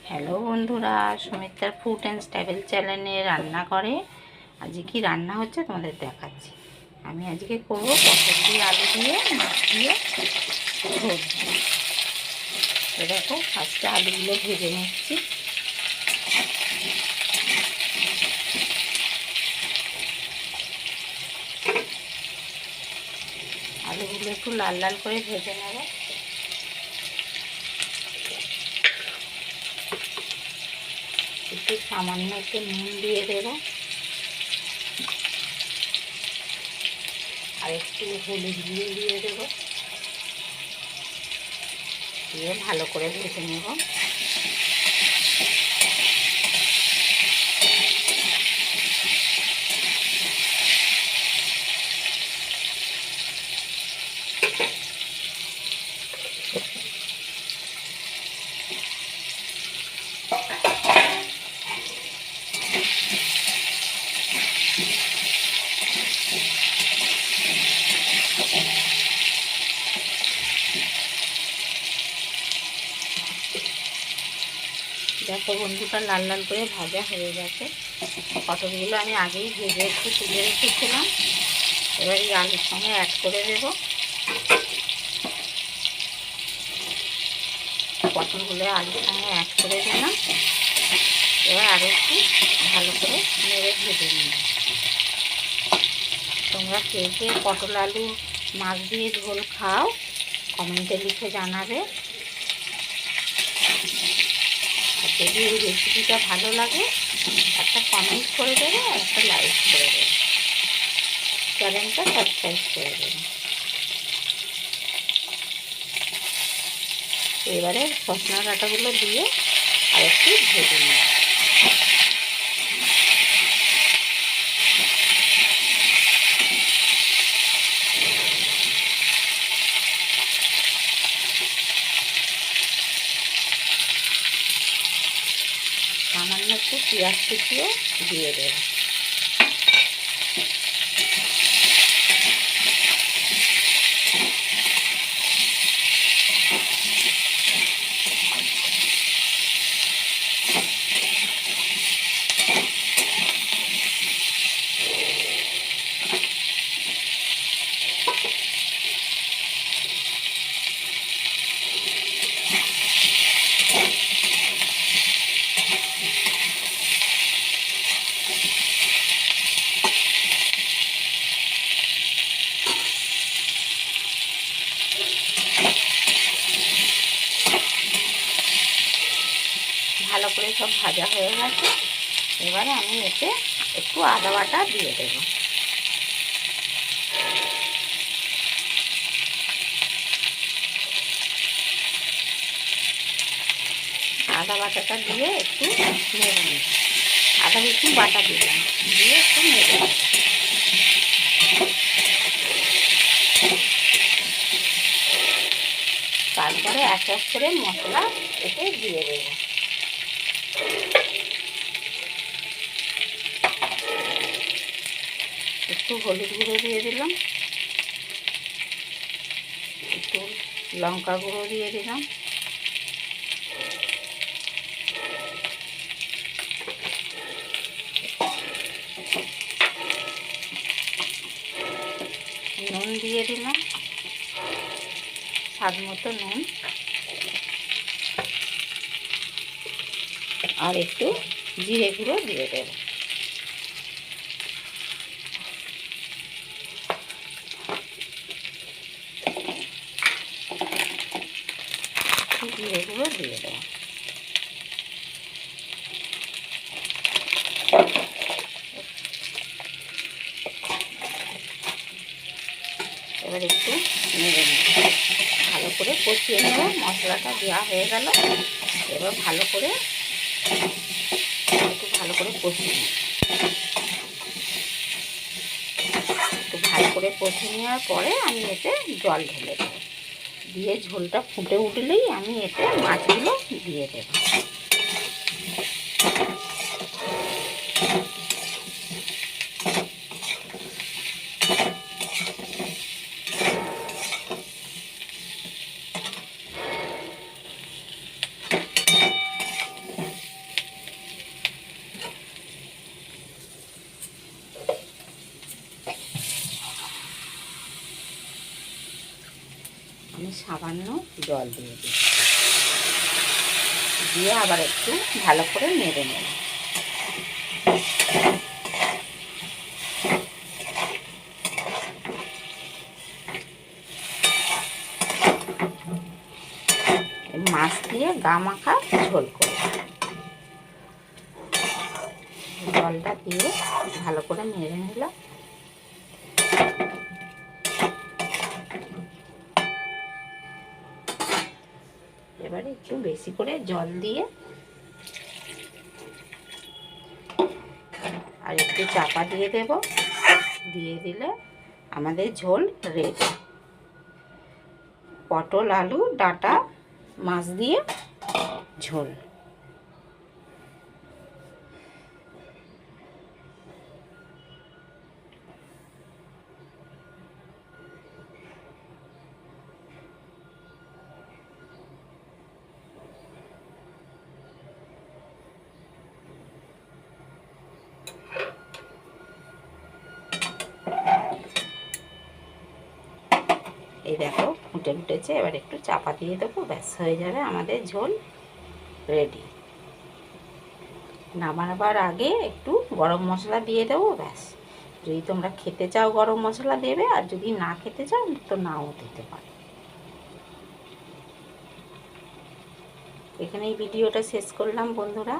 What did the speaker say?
Hello বন্ধুরা, সুমিত্রার food and travel চ্যানেলে রান্না করে আজকে কি রান্না হচ্ছে তোমাদের দেখাচ্ছি। আমি আজকে করবো পটল দিয়ে আলু দিয়ে মাছ দিয়ে ঝোল। দেখো ফার্স্টে আলুগুলো ভেজে নিচ্ছি। আলুগুলো একটু লাল লাল করে ভেজে নেব। একটু সামান্য একটু নুন দিয়ে দেবো আর একটু হলুদ দিয়ে দেবো, দিয়ে ভালো করে ভেজে নেব। দেখো বন্ধুটা লাল লাল করে ভাজা হয়ে গেছে। পটলগুলো আমি আগেই ভেজে একটু তুলে রেখেছিলাম। এবার এই আলুর সঙ্গে অ্যাড করে দেব। পটলগুলো আলুর সঙ্গে অ্যাড করে দিলাম। এবার আরও একটু ভালো করে নেড়ে ভেজে নেব। তোমরা কে কে পটল আলু মাছ দিয়ে ঝোল খাও কমেন্টে লিখে জানাবে। আর যদি এই রেসিপিটা ভালো লাগে একটা কমেন্ট করে দেবে আর একটা লাইক করে দেবে, চ্যানেলটা সাবস্ক্রাইব করে দেবে। এবারে সজনা ডাঁটাগুলো দিয়ে আর একটু ভেজে নেব। সামান্য একটু পেঁয়াজ কুচিও দিয়ে দেবো। ভালো করে সব ভাজা হয়ে গেছে। এবারে আমি এতে একটু আদা বাটা দিয়ে দেবো। আদা বাটাটা দিয়ে একটু নেড়ে নেব। আদা রসুন বাটা দিলাম, দিয়ে একটু নেড়ে নেব। তারপরে এক এক করে মশলা এতে দিয়ে দেবো। একটু হলুদ গুঁড়ো দিয়ে দিলাম, একটু লঙ্কা গুঁড়ো দিয়ে দিলাম, নুন দিয়ে দিলাম, স্বাদ মতো নুন, আর একটু জিরে গুঁড়ো দিয়ে দেব। জিরে গুঁড়ো দিয়ে দেব। এবার একটু নেড়ে নেব, ভালো করে কষিয়ে নেব। মশলাটা দেওয়া হয়ে গেল। এবার ভালো করে কষিয়ে নেব। একটু ভালো করে কষিয়ে নেওয়ার পরে আমি এতে জল ঢেলে দেব। দিয়ে ঝোলটা ফুটে উঠলেই আমি এতে মাছগুলো দিয়ে দেব। সামান্য জল দিয়ে দিই, দিয়ে আবার একটু ভালো করে নেড়ে নেব। মাছ দিয়ে গা মাখা ঝোল করব। জলটা দিয়ে ভালো করে নেড়ে নিলাম। এবারে একটু বেশি করে জল দিয়ে আর একটু চাপা দিয়ে দেব। দিয়ে দিলে আমাদের ঝোল রেডি। পটল, আলু, ডাঁটা মাছ দিয়ে ঝোল। এই দেখো ফুটে উঠেছে, এবার একটু চাপা দিয়ে দেবো, ব্যাস হয়ে যাবে আমাদের ঝোল রেডি। নামাবার আগে একটু গরম মশলা দিয়ে দেবো, ব্যাস। যদি তোমরা খেতে চাও গরম মশলা দেবে, আর যদি না খেতে চাও তো নাও দিতে পারো। এখানেই ভিডিওটা শেষ করলাম বন্ধুরা।